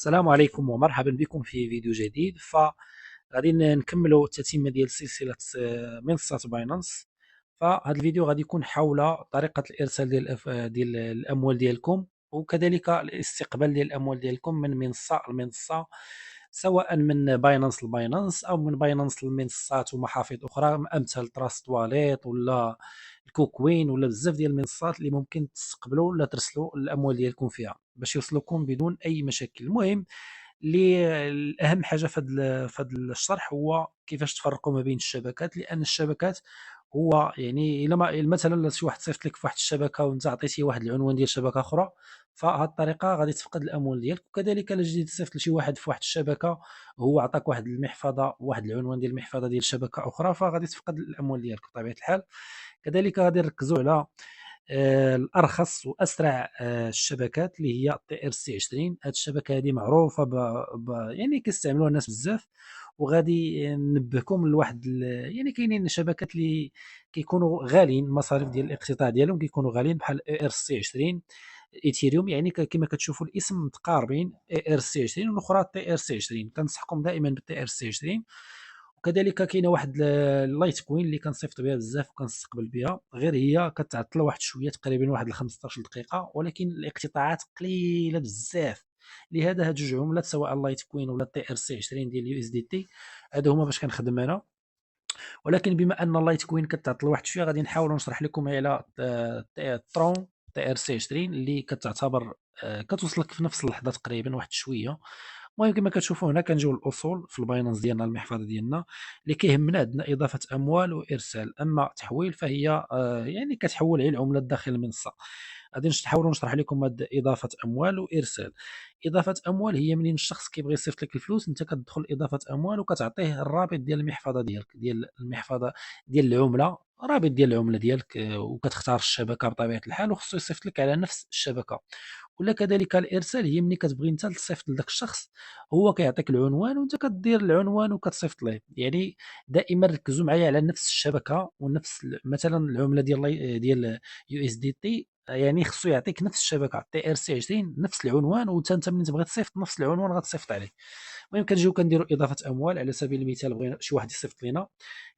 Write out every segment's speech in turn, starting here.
السلام عليكم ومرحبا بكم في فيديو جديد. فغادي نكملوا التتمه ديال سلسله منصه باينانس. فهذا الفيديو غادي يكون حول طريقه الارسال ديال الاموال ديالكم، وكذلك الاستقبال ديال الاموال ديالكم من منصه لمنصه، سواء من باينانس لباينانس او من باينانس لمنصات ومحافظ اخرى امثال تراست واليت ولا الكوكوين ولا بزاف ديال المنصات اللي ممكن تستقبلوا ولا ترسلوا الاموال ديالكم فيها باش يوصلكم بدون اي مشاكل. المهم اللي الاهم حاجه في هذا الشرح هو كيفاش تفرقوا ما بين الشبكات، لان الشبكات هو يعني الا ما مثلا شي واحد صيفط لك في واحد الشبكه وانت عطيتيه واحد العنوان ديال شبكه اخرى، فهاد الطريقه غادي تفقد الاموال ديالك. وكذلك الا جيت تصيفط لشي واحد في واحد الشبكه هو عطاك واحد المحفظه، واحد العنوان ديال المحفظه ديال شبكه اخرى، فغادي تفقد الاموال ديالك بطبيعه الحال. كذلك غادي نركزوا على الارخص واسرع الشبكات اللي هي تي ار سي 20. هذه الشبكه هذه معروفه يعني كيستعملوها الناس بزاف. وغادي ننبهكم لواحد يعني كاينين شبكات اللي كيكونوا غاليين، المصاريف ديال الاقتطاع ديالهم كيكونوا غاليين، بحال اي ار سي 20 ايثيريوم. يعني كما كتشوفوا الاسم متقاربين، اي ار سي 20 والاخرى تي ار سي 20. كنصحكم دائما بالتي ار سي 20. وكذلك كاينه واحد اللايت كوين اللي كنصيفط بها بزاف وكنستقبل بها، غير هي كتعطل واحد شويه، تقريبا واحد 15 دقيقه، ولكن الاقتطاعات قليله بزاف. لهذا هاد جوج عملات سواء اللايت كوين ولا تي ار سي 20 ديال اليو اس دي تي، هادو هما باش كنخدم انا. ولكن بما ان اللايت كوين كتعطل واحد شويه، غادي نحاول نشرح لكم على ترون تي ار سي 20 اللي كتعتبر كتوصلك في نفس اللحظه تقريبا واحد شويه. المهم كما كتشوفوا هنا كنجيو للاصول في الباينانس ديالنا، المحفظه ديالنا اللي كيهمنا عندنا اضافه اموال وارسال. اما تحويل فهي يعني كتحول على العملات داخل المنصه. غادي نحاول نشرح لكم هاد اضافه اموال وارسال. اضافه اموال هي منين الشخص كيبغي يصيفط لك الفلوس، انت كتدخل اضافه اموال وكتعطيه الرابط ديال المحفظه ديالك، ديال المحفظه ديال العمله، رابط ديال العمله ديالك، وكتختار الشبكه بطبيعه الحال، وخصو يصيفط لك على نفس الشبكه. ولا كذلك الارسال هي ملي كتبغي انت تصيفط لذاك الشخص، هو كيعطيك العنوان وانت كدير العنوان وكتصيفط ليه. يعني دائما ركزوا معايا على نفس الشبكه ونفس مثلا العمله ديال يو اس دي تي، يعني خصو يعطيك نفس الشبكه تي ار سي 20 نفس العنوان، وانت ملي تبغي تصيفط نفس العنوان غتصيفط عليه. المهم كنجيو كنديروا اضافه اموال. على سبيل المثال بغينا شي واحد يصيفط لينا،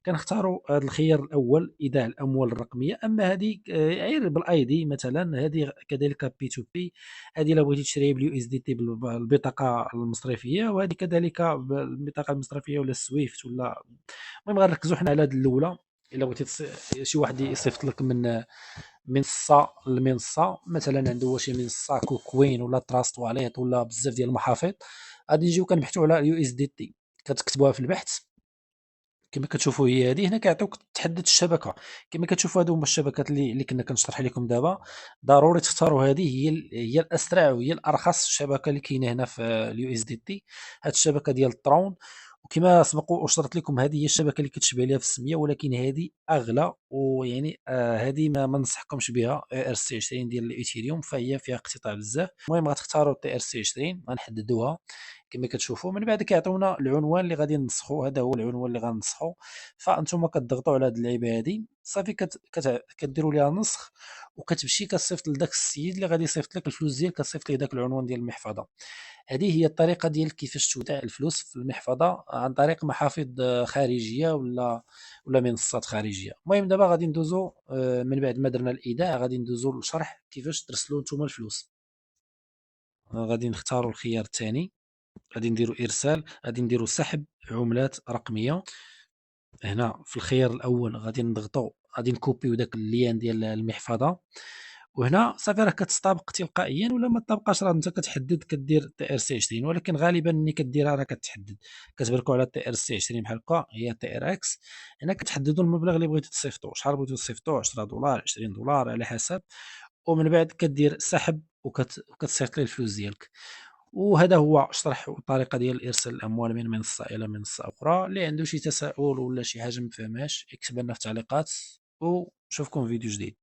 كنختاروا هذا الخيار الاول ايداع الاموال الرقميه. اما هذه غير بالاي دي مثلا، هذه كذلك بي تو بي. هذه لو بغيتي تشري باليو اس دي تي بالبطاقه المصرفيه، وهذه كذلك بالبطاقه المصرفيه ولا السويفت ولا. المهم غنركزوا حنا على هذه الاولى. الا بغيتي شي واحد يصيفط لك من منصه لمنصه، مثلا عنده شي منصه كوكوين ولا تراست واليت ولا بزاف ديال المحافظ، غادي نجيو كنبحثوا على اليو اس دي تي. كتكتبوها في البحث كما كتشوفوا، هي هذه هنا كيعطيوك تحدد الشبكه. كما كتشوفوا هادو هما الشبكات اللي كنا كنشرح لكم دابا. ضروري تختاروا هذه، هي الاسرع وهي الارخص الشبكه اللي كاينه هنا في اليو اس دي تي، هاد الشبكه ديال الترون. وكما سبق واشرت لكم، هذه هي الشبكه اللي كتشبه ليها في السميه، ولكن هذه اغلى. ويعني هذه ما ننصحكمش بها، اي ار سي 20 ديال الايثيريوم، فهي فيها اقتطاع بزاف. المهم غتختاروا تي ار سي 20، غنحددوها كما كتشوفوا. من بعد كيعطيونا العنوان اللي غادي نسخو، هذا هو العنوان اللي غنسخو. فانتم كتضغطوا على هذه اللعيبه هذه صافي، كديروا ليها نسخ، وكتمشي كتصيفط لذاك السيد اللي غادي يصيفط لك الفلوس ديالك، كتصيفط ليه داك العنوان ديال المحفظه. هذه هي الطريقه ديال كيفاش تودع الفلوس في المحفظه عن طريق محافظ خارجيه ولا منصات خارجيه. المهم دابا غادي ندوزو من بعد ما درنا الايداع غادي ندوزو للشرح كيفاش ترسلوا نتوما الفلوس. غادي نختاروا الخيار الثاني، غادي نديروا ارسال، غادي نديروا سحب عملات رقميه. هنا في الخيار الاول غادي نضغطوا، غادي نكوبيو داك اللين ديال المحفظه، وهنا صافي راه كتطابق تلقائيا. ولا ما طابقاش راه انت كتحدد كدير تي ار سي 20، ولكن غالبا ملي كديرها راه كتحدد. كتبركوا على تي ار سي 20 بحال هكا، هي تي ار اكس. هنا كتحددوا المبلغ اللي بغيتو تصيفطوا، شحال بغيتو تصيفطوا، 10 دولار 20 دولار على حسب. ومن بعد كدير سحب وكتصيفط ليه الفلوس ديالك. وهذا هو شرح الطريقه ديال ارسال الاموال من منصه الى منصه اخرى. اللي عنده شي تساؤل ولا شي حاجه ما فهمهاش يكتب لنا في التعليقات، وشوفكم في فيديو جديد.